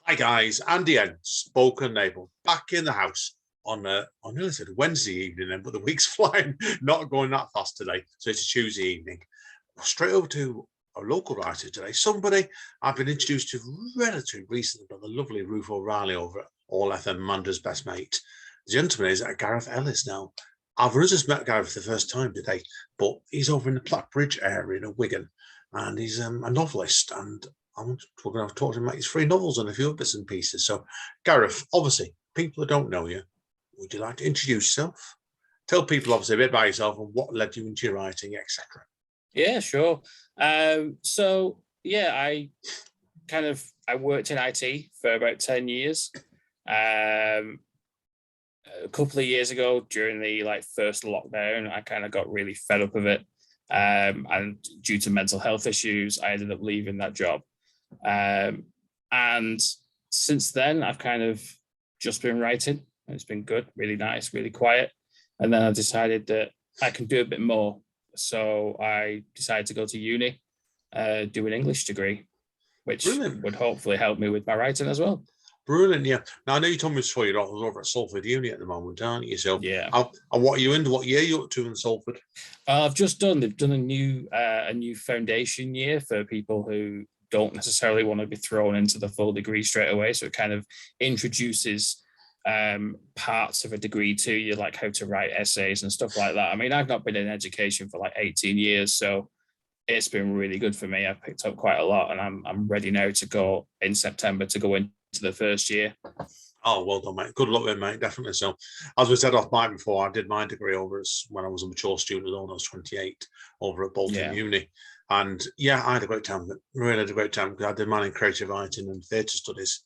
Hi guys, Andy and Spoken Naval back in the house on I nearly said Wednesday evening, then, but the week's flying, not going that fast today. So it's a Tuesday evening. Straight over to a local writer today, somebody I've been introduced to relatively recently by the lovely Ruth O'Reilly over at All FM, Amanda's best mate. The gentleman is Gareth Ellis now. I've only just met Gareth for the first time today, but he's over in the Platt Bridge area in Wigan, and he's a novelist, and we're going to talk to him about his three novels and a few bits and pieces. So, Gareth, obviously, people that don't know you, would you like to introduce yourself? Tell people, obviously, a bit about yourself and what led you into your writing, etc. Yeah, sure. I worked in IT for about 10 years. A couple of years ago, during the first lockdown, I kind of got really fed up of it. And due to mental health issues, I ended up leaving that job. And since then, I've kind of just been writing. It's been good, really nice, really quiet. And then I decided that I can do a bit more. So I decided to go to uni, do an English degree, which would hopefully help me with my writing as well. Brilliant, yeah. Now, I know you told me before you're over at Salford Uni at the moment, aren't you? So, yeah. And what are you into? What year are you up to in Salford? They've done a new foundation year for people who don't necessarily want to be thrown into the full degree straight away. So it kind of introduces parts of a degree to you, like how to write essays and stuff like that. I mean, I've not been in education for 18 years, so it's been really good for me. I've picked up quite a lot, and I'm ready now to go in September to go into the first year. Oh, well done, mate. Good luck with it, mate. Definitely. So, as we said off mic before, I did my degree over when I was a mature student, when I was 28, over at Bolton Uni. And yeah, I had a great time. Really had a great time because I did mine in creative writing and theatre studies.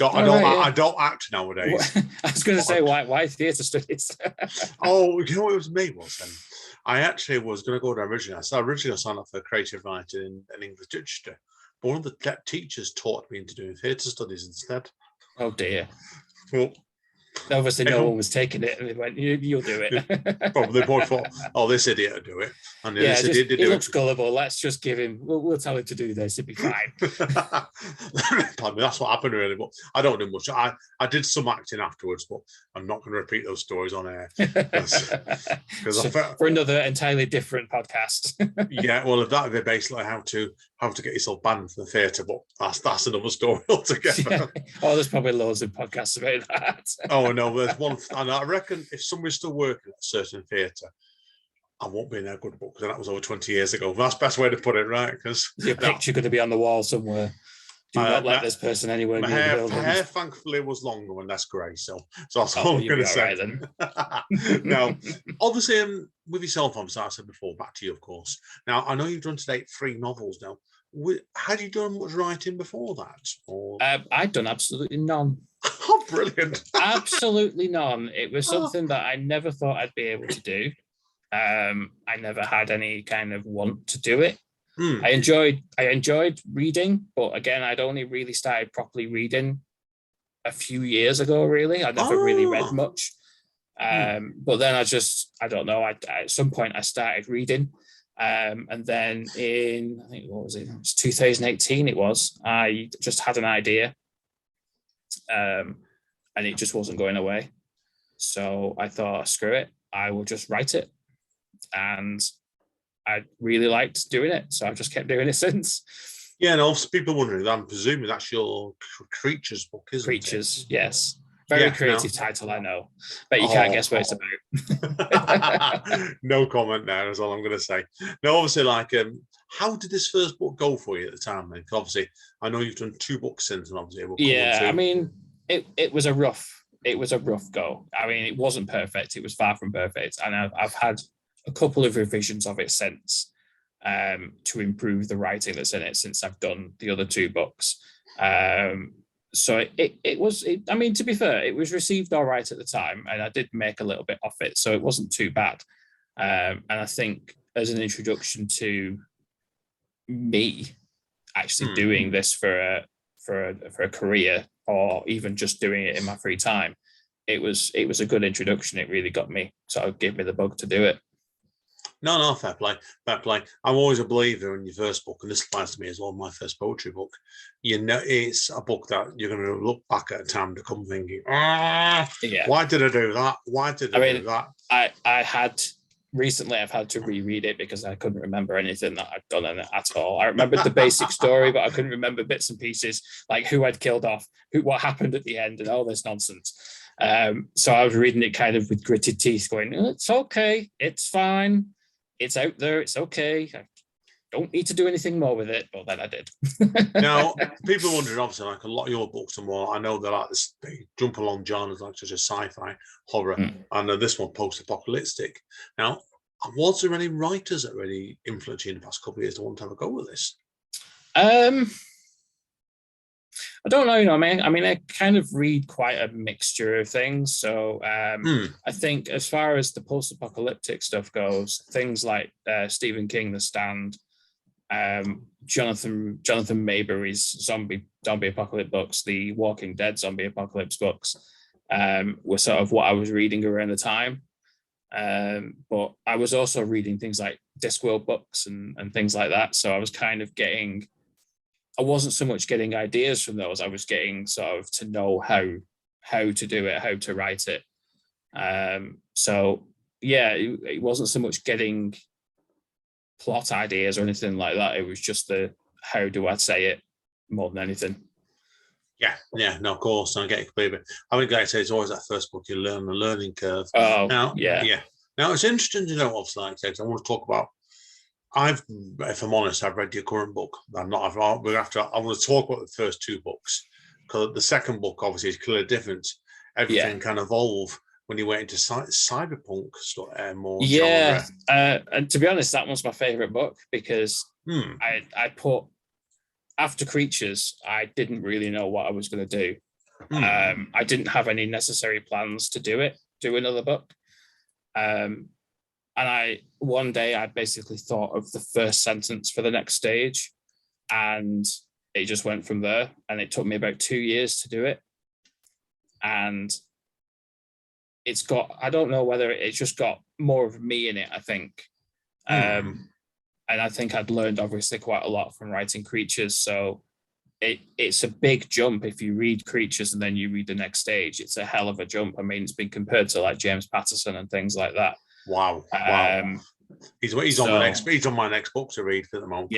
I don't act nowadays. I was going to say, why theatre studies? Oh, you know what it was me was then? I actually was going to go to originally. I originally signed up for creative writing and English literature. But one of the teachers taught me into doing theatre studies instead. Oh dear. Well, obviously no one was taking it, and they went, "You'll do it." Probably both thought, "Oh, this idiot will do it," and this idiot did he do looks gullible. Let's just give him. We'll tell him to do this. It'll be fine. That's what happened really, but I don't do much. I did some acting afterwards, but I'm not going to repeat those stories on air for another entirely different podcast. Yeah, well, that would be basically how to get yourself banned from the theatre, but that's another story altogether. Yeah. Oh, there's probably loads of podcasts about that. Oh no, there's one, and I reckon if somebody's still working at a certain theatre, I won't be in their good book because that was over 20 years ago. That's the best way to put it, right? Because your picture going to be on the wall somewhere. Do not let this person anywhere near the building. My hair, thankfully, was longer and less grey, so that's all I'm going to say. Right, then. Now, obviously, with yourself, obviously, I said before, back to you, of course. Now, I know you've done today 3 novels now. Had you done much writing before that? Or? I'd done absolutely none. Oh, brilliant. Absolutely none. It was something that I never thought I'd be able to do. I never had any kind of want to do it. I enjoyed reading, but again, I'd only really started properly reading a few years ago, really. I never really read much. But then I don't know, at some point I started reading. And then in, I think, what was it? It was 2018 I just had an idea. And it just wasn't going away. So I thought, screw it, I will just write it. And I really liked doing it, so I've just kept doing it since. Yeah, and also people wondering, I'm presuming that's your Creatures book, isn't it? Creatures, yes. Very creative title, I know. But you can't guess what it's about. No comment there, that's all I'm going to say. Now, obviously, how did this first book go for you at the time, then? Because obviously, I know you've done 2 books since, and obviously I mean, it was a rough go. I mean, it wasn't perfect. It was far from perfect. And I've had a couple of revisions of it since to improve the writing that's in it since I've done the other 2 books. So it was, I mean, to be fair, it was received all right at the time, and I did make a little bit off it, so it wasn't too bad. And I think as an introduction to me actually doing this for a career, or even just doing it in my free time, it was a good introduction. It really got me, sort of gave me the bug to do it. No, fair play, fair play. I'm always a believer in your first book, and this applies to me as well. My first poetry book, it's a book that you're going to look back at a time to come thinking, Yeah. why did I do that? Why did I do that? I had recently, I've had to reread it because I couldn't remember anything that I'd done in it at all. I remembered the basic story, but I couldn't remember bits and pieces, like who I'd killed off, what happened at the end, and all this nonsense. So I was reading it kind of with gritted teeth, going, "It's okay, it's fine, it's out there, it's okay. I don't need to do anything more with it." But then I did. Now, people are wondering, obviously, like a lot of your books and more, I know they're like this, they jump along genres like such as sci-fi, horror, and this one post-apocalyptic. Now, was there any writers that really influenced you in the past couple of years to want to have a go with this? I don't know, I mean, I kind of read quite a mixture of things. So I think as far as the post-apocalyptic stuff goes, things like Stephen King, The Stand, Jonathan Mayberry's zombie apocalypse books, the Walking Dead zombie apocalypse books, were sort of what I was reading around the time. But I was also reading things like Discworld books and things like that. So I was kind of I wasn't so much getting ideas from those. I was getting sort of to know how to do it, how to write it. So yeah, it wasn't so much getting plot ideas or anything like that. It was just the how do I say it more than anything. Yeah, no, of course, I get it completely. I mean, like I say, it's always that first book you learn the learning curve. Oh, now, yeah. Now it's interesting to know, obviously, like I said, I want to talk about. If I'm honest, I've read your current book. I'm not. I want to talk about the first two books because the second book obviously is clearly different. Everything can evolve when you went into cyberpunk stuff, more genre. And to be honest, that was my favorite book because I put after Creatures. I didn't really know what I was going to do. I didn't have any necessary plans to do another book. And one day I basically thought of the first sentence for the next stage, and it just went from there. And it took me about 2 years to do it. And I don't know whether it's just got more of me in it, I think. And I think I'd learned obviously quite a lot from writing Creatures. So it's a big jump if you read Creatures and then you read the next stage. It's a hell of a jump. I mean, it's been compared to like James Patterson and things like that. Wow. He's on my next book to read at the moment.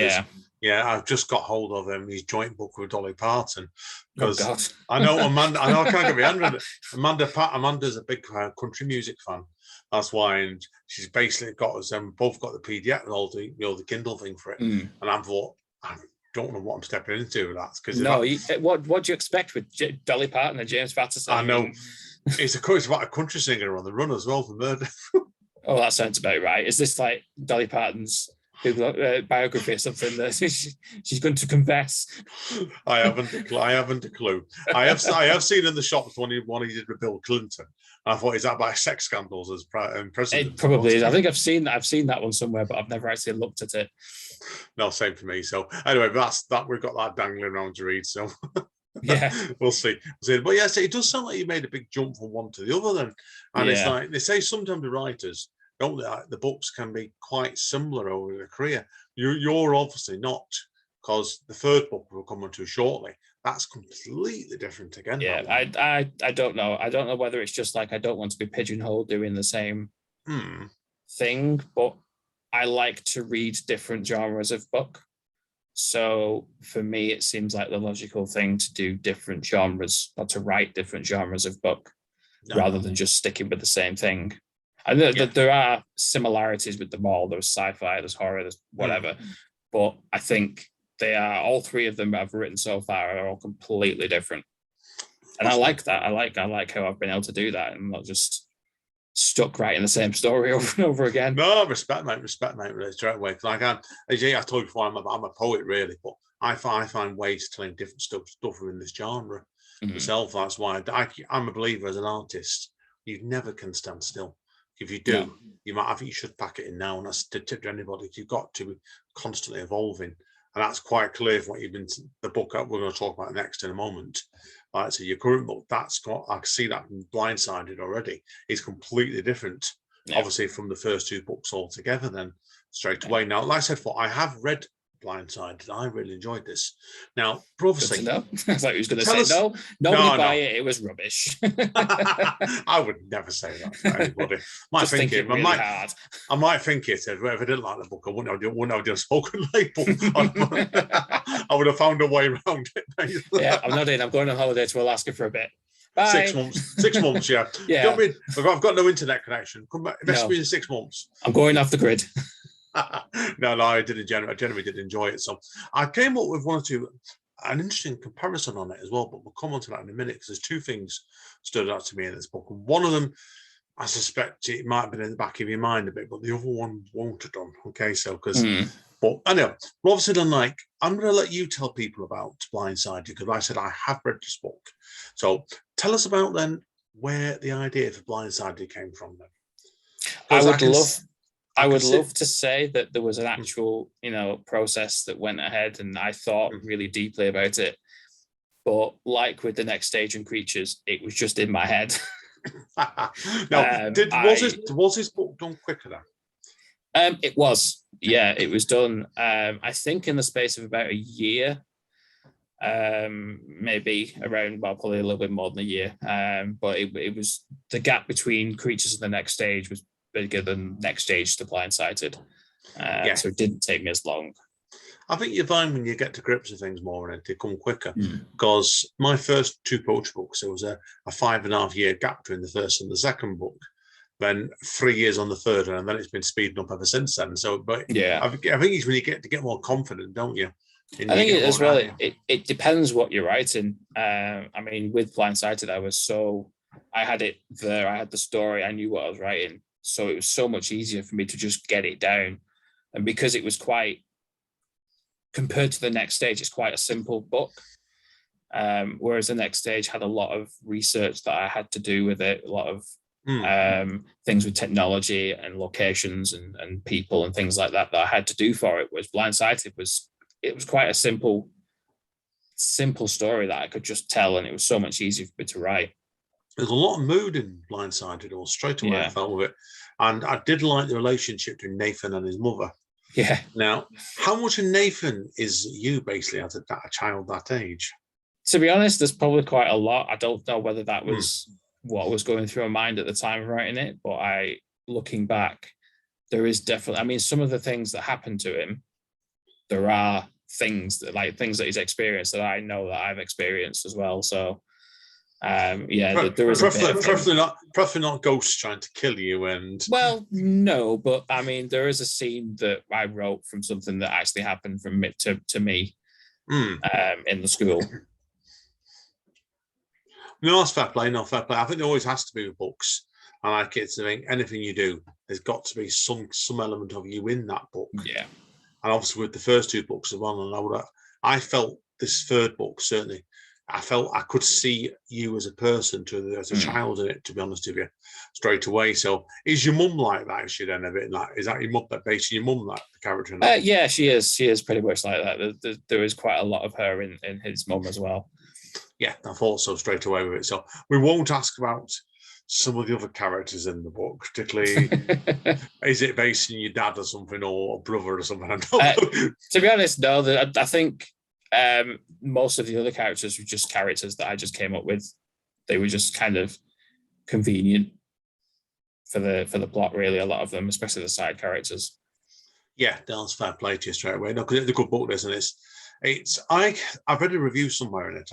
I've just got hold of his joint book with Dolly Parton because I know Amanda. I can't get my hand around it. Amanda's a big country music fan. That's why, and she's basically got us. Both got the PDF and all the Kindle thing for it. And I thought, I don't know what I'm stepping into with that. Because what do you expect with Dolly Parton and James Patterson? I know it's about a country singer on the run as well for Murder. Oh, that sounds about right. Is this like Dolly Parton's biography or something that she's going to confess? I haven't a clue. I have seen in the shops one he did with Bill Clinton. And I thought, is that about sex scandals as president? It probably is. I think I've seen that one somewhere, but I've never actually looked at it. No, same for me. So anyway, that's that. We've got that dangling around to read. So yeah, we'll see. But yes, it does sound like you made a big jump from one to the other. Then, and it's like they say sometimes the writers. Don't they? The books can be quite similar over their career. You're obviously not, because the third book we'll come on to shortly. That's completely different again. Yeah, I don't know. I don't know whether it's just like I don't want to be pigeonholed doing the same thing, but I like to read different genres of book. So for me, it seems like the logical thing to do different genres or to write different genres of book rather than just sticking with the same thing. I know that there are similarities with them all. There's sci-fi, there's horror, there's whatever. But I think they are, all three of them I've written so far are all completely different. And I like that. I like how I've been able to do that and not just stuck writing the same story over and over again. No, respect, mate, straight away. Like I told you before, I'm a poet, really, but I find ways to telling different stuff within this genre myself. That's why I'm a believer as an artist. You never can stand still. If you do, you should pack it in now. And that's the tip to anybody. You've got to be constantly evolving. And that's quite clear from what you've been, the book that we're going to talk about next in a moment. So your current book, I can see that from Blindsided already. It's completely different. obviously from the first two books altogether then straight away. Now, like I said, I have read Blindside. I really enjoyed this. Now, obviously, I thought he was going to say no. Nobody buy it. It was rubbish. I would never say that to anybody. I might think it. If I didn't like the book, I wouldn't have done a spoken label. I would have found a way around it. Yeah, I'm not in. I'm going on holiday to Alaska for a bit. Bye. 6 months. 6 months. Yeah. Yeah. I've got no internet connection. Come back. Message me in 6 months. I'm going off the grid. No, I generally did enjoy it. So I came up with an interesting comparison on it as well, but we'll come on to that in a minute because there's two things stood out to me in this book. And one of them, I suspect it might have been in the back of your mind a bit, but the other one won't have done. Okay, so but anyway, we're obviously done. I'm going to let you tell people about Blindside because like I said I have read this book. So tell us about then where the idea for Blindside came from. Then I would love to say that there was an actual, process that went ahead and I thought really deeply about it. But like with the next stage and creatures, it was just in my head. Now, was this book done quicker then? It was. Yeah, it was done, I think, in the space of about a year. Maybe around, probably a little bit more than a year. But it was the gap between creatures and the next stage was bigger than next stage to Blindsided. So it didn't take me as long. I think you find when you get to grips with things more and they come quicker. Because my first two poetry books, there was a 5.5 year gap between the first and the second book. Then 3 years on the third, and then it's been speeding up ever since then. So, but yeah, I think it's when you get more confident, don't you? I think it as well. It depends what you're writing. I mean, with Blindsided, I had it there. I had the story. I knew what I was writing. So it was so much easier for me to just get it down. And because it was compared to the next stage, it's quite a simple book. Whereas the next stage had a lot of research that I had to do with it, a lot of things with technology and locations and people and things like that I had to do for it. Whereas Blindsided was quite a simple story that I could just tell, and it was so much easier for me to write. There's a lot of mood in Blindsided, or straight away I felt with it. And I did like the relationship between Nathan and his mother. Yeah. Now, how much of Nathan is you basically as a child that age? To be honest, there's probably quite a lot. I don't know whether that was what was going through my mind at the time of writing it, but looking back, there is definitely, I mean, some of the things that happened to him, there are things that he's experienced that I know that I've experienced as well. So there is preferably not ghosts trying to kill you. And well, no, but I mean, there is a scene that I wrote from something that actually happened from me to me in the school. No, that's fair play. No, fair play. I think there always has to be with books. I like it to think anything you do, there's got to be some element of you in that book. Yeah. And obviously with the first two books as well, and I felt this third book certainly. I felt I could see you as a person, as a child in it. To be honest with you, straight away. So, is your mum like that? Is she then a bit like? Is that your mum? Basically, your mum like the character? In that? Yeah, she is. She is pretty much like that. There is quite a lot of her in his mum as well. Yeah, I thought so straight away with it. So we won't ask about some of the other characters in the book, particularly. Is it based on your dad or something, or a brother or something? To be honest, no. I think. Most of the other characters were just characters that I just came up with. They were just kind of convenient for the plot, really. A lot of them, especially the side characters. Yeah, that's fair play to you straight away. No, because it's a good book, isn't it? I've read a review somewhere in it.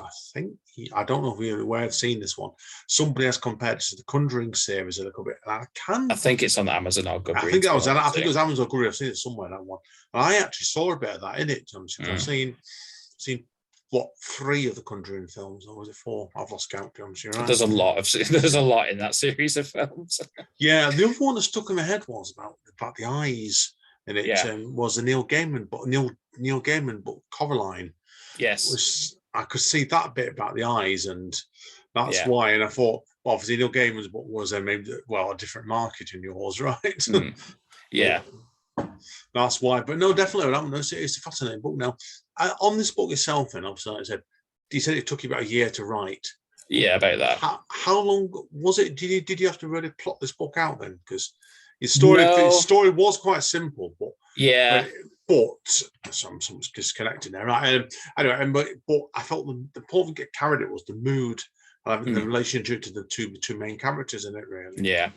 I don't know if you're aware of seeing this one. Somebody has compared it to the Conjuring series a little bit. I think it's on Amazon or Goodreads. I think it was Amazon or Goodreads. I've seen it somewhere, that one. And I actually saw a bit of that in it. I've seen what, 3 of the Conjuring films, or was it 4? I've lost count. Right. There's a lot in that series of films. Yeah, the other one that stuck in my head was about the eyes, and it was the Neil Gaiman book Coraline. Yes, I could see that bit about the eyes, and that's why. And I thought, well, obviously Neil Gaiman's book was maybe a different market than yours, right? Yeah. That's why, but no, definitely. It's a fascinating book. Now, on this book itself, and obviously, like I said, you said it took you about a year to write. Yeah, about that. How long was it? Did you have to really plot this book out then? Because His No. story was quite simple, but Yeah. Something's disconnected there, right? Anyway, but I felt the important get carried it was the mood, the relationship to the two main characters in it, really. Yeah.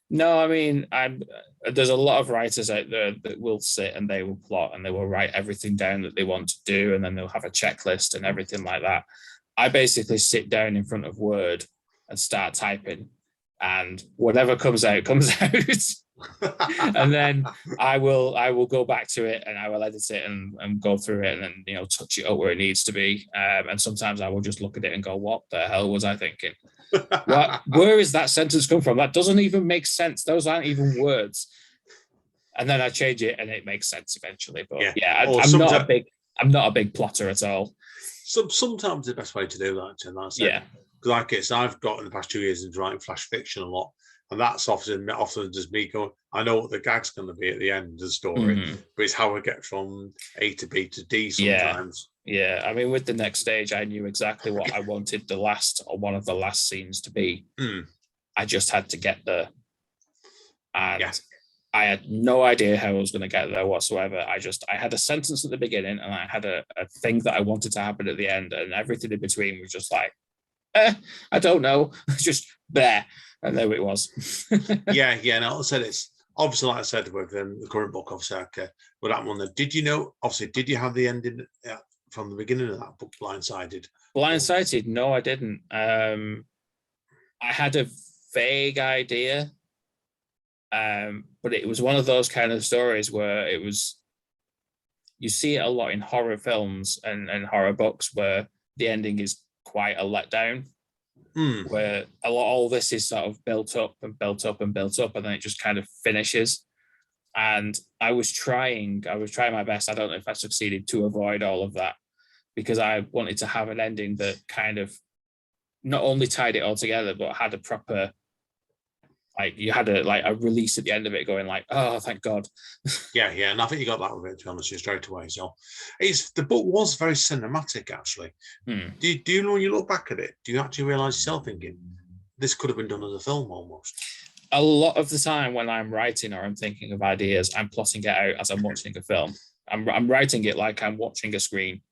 No, I mean, there's a lot of writers out there that will sit and they will plot and they will write everything down that they want to do, and then they'll have a checklist and everything like that. I basically sit down in front of Word and start typing, and whatever comes out comes out. And then I will go back to it and I will edit it and go through it and then, you know, touch it up where it needs to be. And sometimes I will just look at it and go, what the hell was I thinking? Where is that sentence come from? That doesn't even make sense. Those aren't even words. And then I change it and it makes sense eventually. But I'm not a big plotter at all. Sometimes the best way to do that, and that's it. Because I've got in the past 2 years into writing flash fiction a lot. And that's often just me going, I know what the gag's going to be at the end of the story, but it's how I get from A to B to D sometimes. Yeah. I mean, with the next stage, I knew exactly what I wanted one of the last scenes to be. I just had to get there. And I had no idea how I was going to get there whatsoever. I had a sentence at the beginning and I had a thing that I wanted to happen at the end, and everything in between was just like, I don't know, just there. And there it was. No, I said it's obviously, like I said, with the current book, obviously, with that one, did you have the ending from the beginning of that book, Blindsided? Blindsided? No, I didn't. I had a vague idea, but it was one of those kind of stories where you see it a lot in horror films and horror books where the ending is quite a letdown. Where all this is sort of built up and built up and built up, and then it just kind of finishes. And I was trying my best. I don't know if I succeeded to avoid all of that, because I wanted to have an ending that kind of not only tied it all together, but had a proper, like, you had a release at the end of it going like, oh, thank God. And I think you got that with it, to be honest, straight away. So the book was very cinematic, actually. Do you know, when you look back at it, do you actually realise yourself thinking this could have been done as a film almost? A lot of the time when I'm writing or I'm thinking of ideas, I'm plotting it out as I'm watching a film. I'm writing it like I'm watching a screen.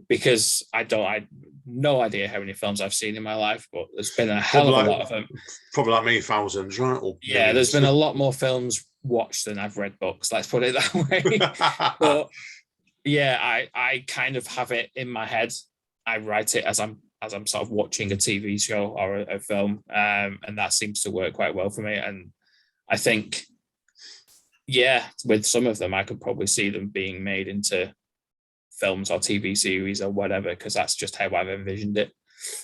Because I no idea how many films I've seen in my life, but there's been a hell of a lot of them. Probably like me, thousands, right? There's been a lot more films watched than I've read books, let's put it that way. But I kind of have it in my head. I write it as I'm sort of watching a TV show or a film, and that seems to work quite well for me. And I think, with some of them, I could probably see them being made into films or TV series or whatever, because that's just how I've envisioned it.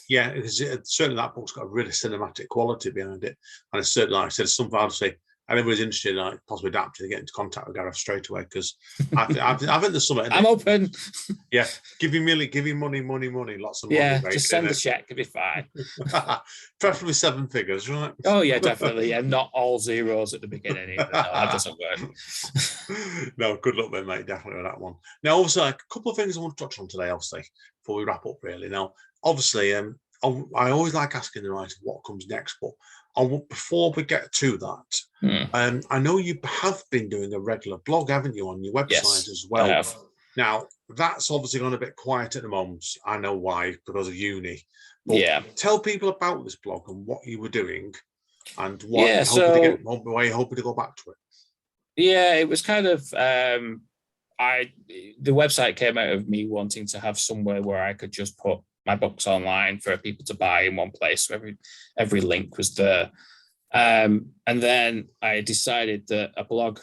Certainly that book's got a really cinematic quality behind it, and it's certainly, like I said, something I'd say anybody's interested in possibly adapting to get into contact with Gareth straight away, because I think there's something. I'm open. Give you money, lots of money. Just send a check, it'll be fine. Preferably 7 figures, right? Oh yeah, definitely. Not all zeros at the beginning either. No, that doesn't work. No, good luck with mate, definitely with that one. Now, obviously, a couple of things I want to touch on today, obviously, before we wrap up, really. Now, obviously, I always like asking the writer what comes next, but before we get to that, I know you have been doing a regular blog, haven't you, on your website as well? I have. Now, that's obviously gone a bit quiet at the moment. I know why, because of uni. But tell people about this blog and what you were doing and why you're hoping to go back to it. Yeah, it was kind of, the website came out of me wanting to have somewhere where I could just put my books online for people to buy in one place. So every link was there. And then I decided that a blog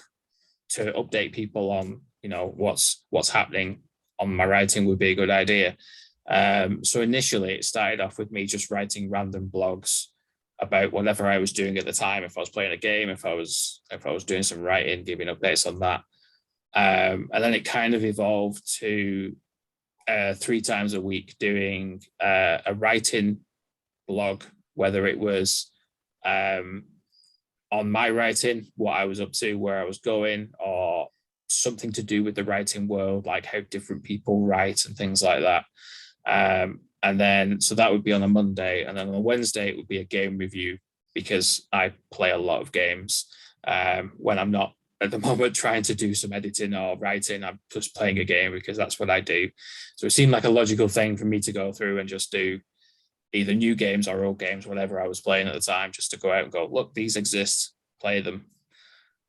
to update people on, what's happening on my writing would be a good idea. So initially it started off with me just writing random blogs about whatever I was doing at the time. If I was playing a game, if I was doing some writing, giving updates on that. And then it kind of evolved to 3 times a week doing a writing blog, whether it was on my writing, what I was up to, where I was going, or something to do with the writing world, like how different people write and things like that. And then, so that would be on a Monday, and then on a Wednesday, it would be a game review because I play a lot of games when I'm not at the moment trying to do some editing or writing. I'm just playing a game because that's what I do. So it seemed like a logical thing for me to go through and just do either new games or old games, whatever I was playing at the time, just to go out and go, look, these exist, play them.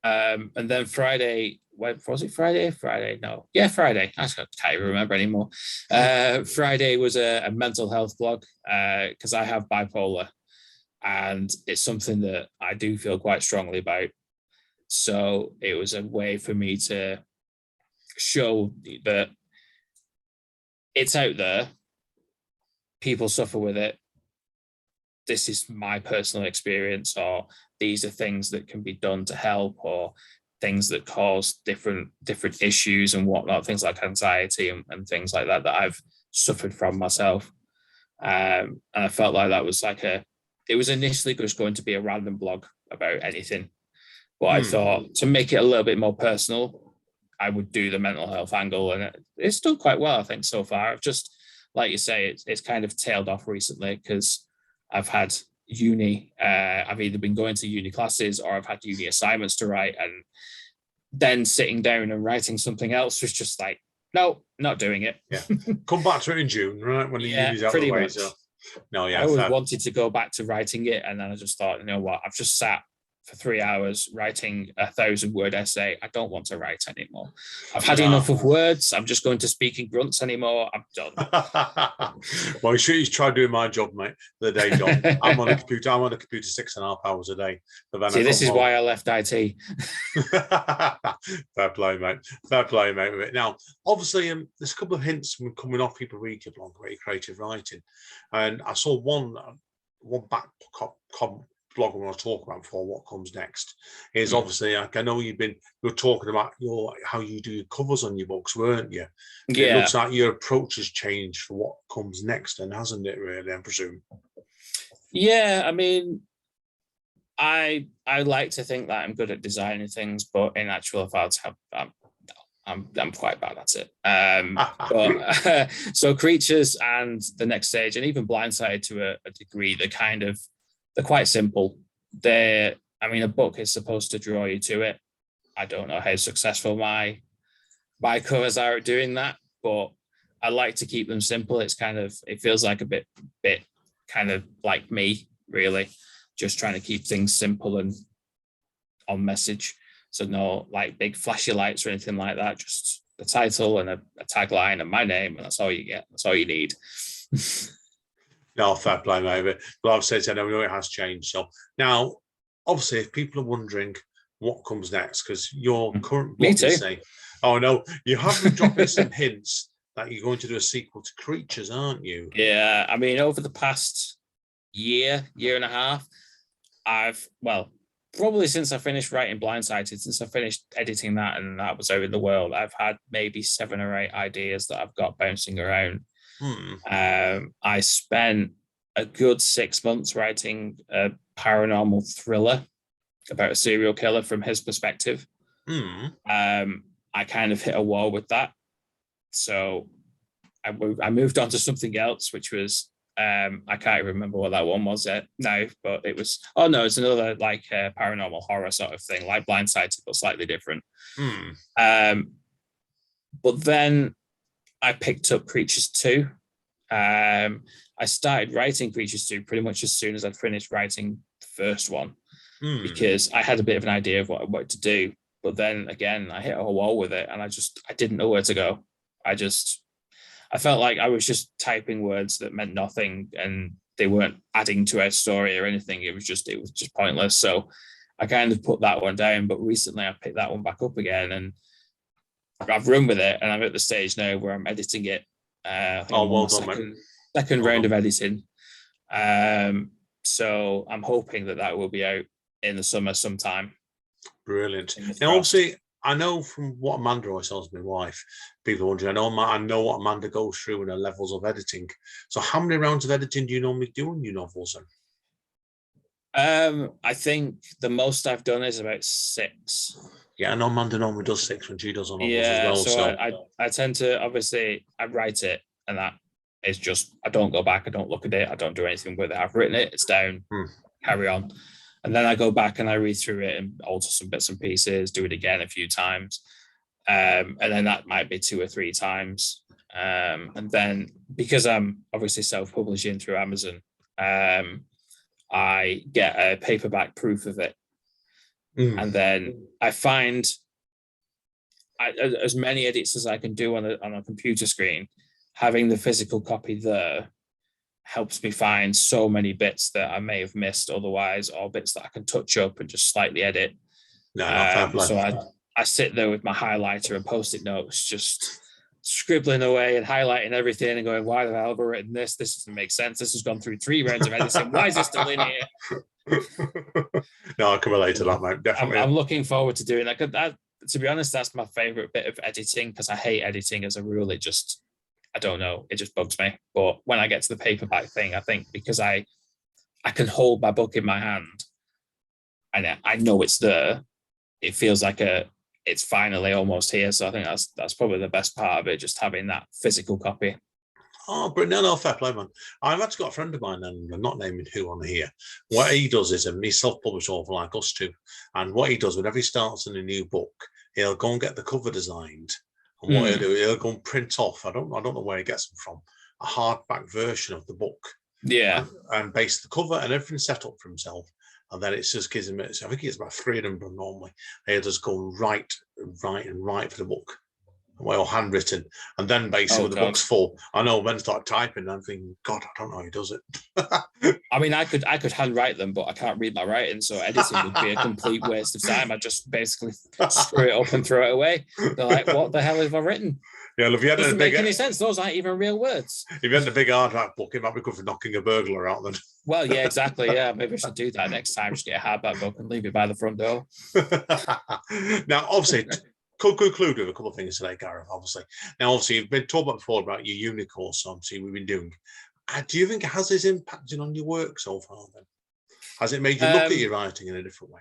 And then Friday, was it Friday? Friday, no. Yeah, Friday. I can't even remember anymore. Friday was a mental health blog because I have bipolar, and it's something that I do feel quite strongly about. So it was a way for me to show that it's out there. People suffer with it. This is my personal experience, or these are things that can be done to help, or things that cause different issues and whatnot, things like anxiety and things like that I've suffered from myself. And I felt like that was it was initially just going to be a random blog about anything. But I thought to make it a little bit more personal, I would do the mental health angle, and it's done quite well, I think, so far. I've just, like you say, it's kind of tailed off recently because I've had uni. I've either been going to uni classes or I've had uni assignments to write, and then sitting down and writing something else was just like, no, not doing it. Yeah, come back to it in June, right? When the uni's out of the way. Much. So. No, yeah, I always wanted to go back to writing it, and then I just thought, you know what? I've just sat for 3 hours writing a 1,000-word essay. I don't want to write anymore. I've had enough of words. I'm just going to speak in grunts anymore. I'm done. Well, you should try doing my job, mate. The day job. I'm on a computer 6.5 hours a day. But then this is why I left IT. Fair play, mate. Fair play, mate. Now, obviously, there's a couple of hints coming off people read your blog about your creative writing, and I saw one back blog I want to talk about for what comes next is obviously, like, I know you were talking about how you do your covers on your books, weren't you? Yeah. It looks like your approach has changed for what comes next, and hasn't it really, I presume? Yeah, I mean, I like to think that I'm good at designing things, but in actual fact, I'm quite bad at it. But so Creatures and The Next Stage, and even Blindside to a degree, they're quite simple. A book is supposed to draw you to it. I don't know how successful my covers are at doing that, but I like to keep them simple. It feels like a bit kind of like me, really, just trying to keep things simple and on message. So no like big flashy lights or anything like that. Just the title and a tagline and my name, and that's all you get. That's all you need. No, fair play, mate. But I've said, I know it has changed. So now, obviously, if people are wondering what comes next, because your current book is saying, oh no, you have been dropping some hints that you're going to do a sequel to Creatures, aren't you? Yeah, I mean, over the past year and a half, probably since I finished writing Blindsided, since I finished editing that and that was out in the world, I've had maybe 7 or 8 ideas that I've got bouncing around. I spent a good 6 months writing a paranormal thriller about a serial killer from his perspective. I kind of hit a wall with that, so I moved on to something else, which was I can't remember what that one was now, but it was it's another like paranormal horror sort of thing, like Blindsided, but slightly different. But then I picked up Creatures 2. I started writing Creatures 2 pretty much as soon as I'd finished writing the first one, because I had a bit of an idea of what I wanted to do. But then again, I hit a wall with it, and I didn't know where to go. I felt like I was just typing words that meant nothing, and they weren't adding to our story or anything. It was just pointless. So I kind of put that one down. But recently I picked that one back up again, and I've run with it, and I'm at the stage now where I'm editing it. Well done, second round of editing. So I'm hoping that will be out in the summer sometime. Brilliant. Now, obviously, I know from what Amanda always tells my wife, people are wondering, I know what Amanda goes through in her levels of editing. So how many rounds of editing do you normally do in your novels then? I think the most I've done is about 6. Yeah, I know Amanda normally does 6 when she does on novels as well. So I tend to, obviously, I write it, and that is just, I don't go back, I don't look at it, I don't do anything with it. I've written it, it's down. carry on. And then I go back and I read through it and alter some bits and pieces, do it again a few times. And then that might be 2 or 3 times. And then because I'm obviously self-publishing through Amazon, I get a paperback proof of it. And then I find as many edits as I can do on a computer screen, having the physical copy there helps me find so many bits that I may have missed otherwise, or bits that I can touch up and just slightly edit. So I sit there with my highlighter and post-it notes, just scribbling away and highlighting everything and going, why the hell have I written this? This doesn't make sense. This has gone through 3 rounds of editing. Why is this still in here? No, I can relate to that, mate. Definitely. I'm looking forward to doing that. To be honest, that's my favorite bit of editing, because I hate editing as a rule. It just, I don't know, it just bugs me. But when I get to the paperback thing, I think because I can hold my book in my hand and I know it's there, it feels like it's finally almost here. So I think that's probably the best part of it, just having that physical copy. Oh, but no, fair play, man. I've actually got a friend of mine, and I'm not naming who on here. What he does is, he's self-published author like us too. And what he does, whenever he starts in a new book, he'll go and get the cover designed. And what he'll do, he'll go and print off, I don't know where he gets them from, a hardback version of the book. Yeah. And base the cover and everything set up for himself. And then it's just gives him, I think it's about 3 of them normally. He'll just go and write for the book. Well, handwritten, and then basically when the book's full, I know when I start typing, and I'm thinking, God, I don't know how he does it. I mean, I could handwrite them, but I can't read my writing, so editing would be a complete waste of time. I just basically screw it up and throw it away. They're like, what the hell have I written? Yeah, if you had doesn't make any sense. Those aren't even real words. If you had a big hardback book, it might be good for knocking a burglar out then. Well, yeah, exactly. Yeah, maybe I should do that next time. Just get a hardback book and leave it by the front door. Now, obviously, could conclude with a couple of things today, Gareth, obviously. Now, obviously, you've been talking about before about your uni course, obviously, we've been doing. Do you think it has this impacted on your work so far, then? Has it made you look at your writing in a different way?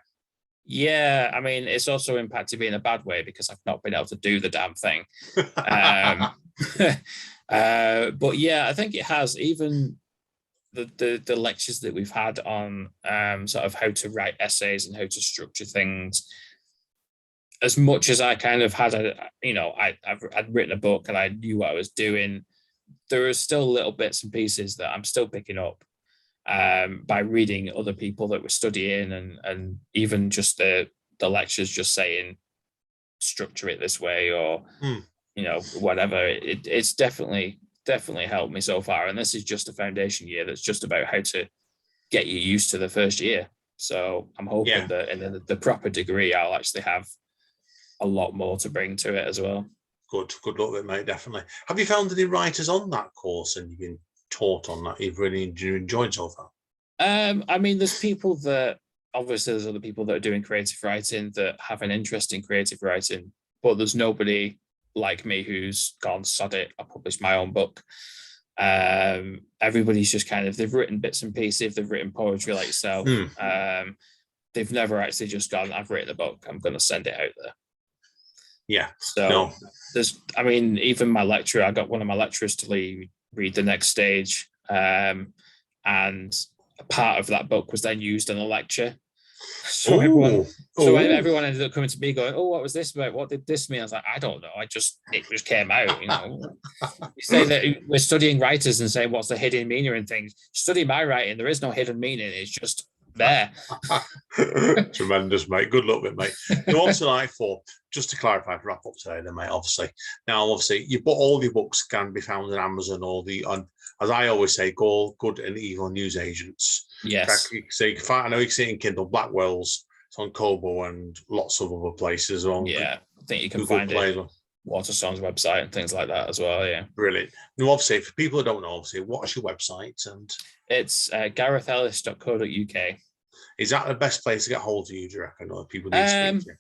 Yeah, I mean, it's also impacted me in a bad way because I've not been able to do the damn thing. But yeah, I think it has. Even the lectures that we've had on sort of how to write essays and how to structure things, as much as I kind of had I'd written a book and I knew what I was doing, there are still little bits and pieces that I'm still picking up by reading other people that were studying and even just the lectures just saying structure it this way or whatever. It's definitely helped me so far, and this is just a foundation year that's just about how to get you used to the first year. So I'm hoping that in the proper degree I'll actually have a lot more to bring to it as well. Good luck with it, mate, definitely. Have you found any writers on that course and you've been taught on that you've really enjoyed so far? I mean, there's people that, obviously there's other people that are doing creative writing that have an interest in creative writing, but there's nobody like me who's gone, sod it, I published my own book. Everybody's just kind of, they've written bits and pieces, they've written poetry like yourself. They've never actually just gone, I've written a book, I'm going to send it out there. Yeah. So there's, I mean, even my lecturer, I got one of my lecturers to read The Next Stage. And a part of that book was then used in a lecture. So everyone ended up coming to me going, oh, what was this about? What did this mean? I was like, I don't know. It just came out, You say that we're studying writers and saying, what's the hidden meaning in things? Study my writing. There is no hidden meaning. It's just there. Tremendous, mate. Good luck with it, mate. You also just to clarify, to wrap up today then, mate, obviously all your books can be found on Amazon or as I always say, good and evil news agents. Yes. So you can find, I know you can see it in Kindle, Blackwell's, it's on Kobo and lots of other places. Yeah, I think you can find it on Waterstone's website and things like that as well, yeah. Brilliant. Now, obviously, for people who don't know, obviously, what's your website? And it's garethellis.co.uk. Is that the best place to get hold of you, do you reckon, or people need to speak to you?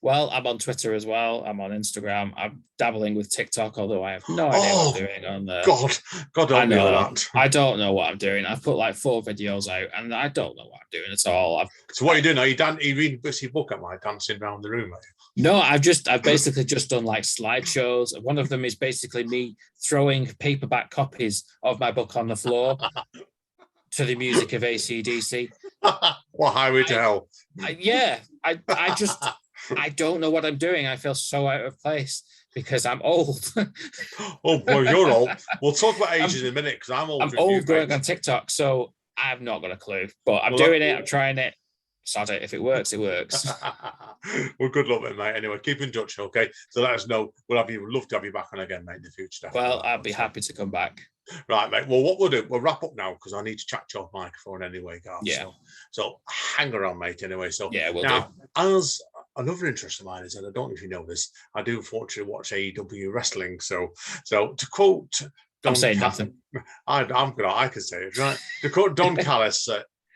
Well, I'm on Twitter as well. I'm on Instagram. I'm dabbling with TikTok, although I have no idea what I'm doing on there. God, don't know that. I don't know what I'm doing. I've put 4 videos out, and I don't know what I'm doing at all. So what are you doing? Are you reading your book at dancing around the room? No, I've basically just done slideshows. One of them is basically me throwing paperback copies of my book on the floor to the music of AC/DC. What highway to hell? I don't know what I'm doing. I feel so out of place because I'm old. Oh, well, you're old. We'll talk about age in a minute because I'm old. I'm old going on TikTok, so I've not got a clue. But I'm doing it. I'm trying it. Sod it. If it works, it works. Well, good luck, mate. Anyway, keep in touch, okay? So let us know. We'd love to have you back on again, mate, in the future. Well, I'd be happy to come back. Right, mate. Well, what we'll do, we'll wrap up now because I need to chat to your microphone anyway, Gareth. Yeah. So hang around, mate. Anyway, so yeah, we'll now, do. As another interest of mine is, and I don't know if you know this, I do unfortunately watch AEW wrestling. So to quote, I'm saying nothing. I can say it, right? To quote Don Callis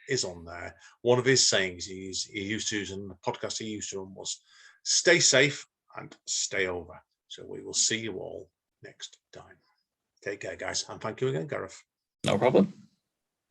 is on there. One of his sayings he used to use in the podcast he used to run was, "Stay safe and stay over." So we will see you all next time. Take care, guys, and thank you again, Gareth. No problem.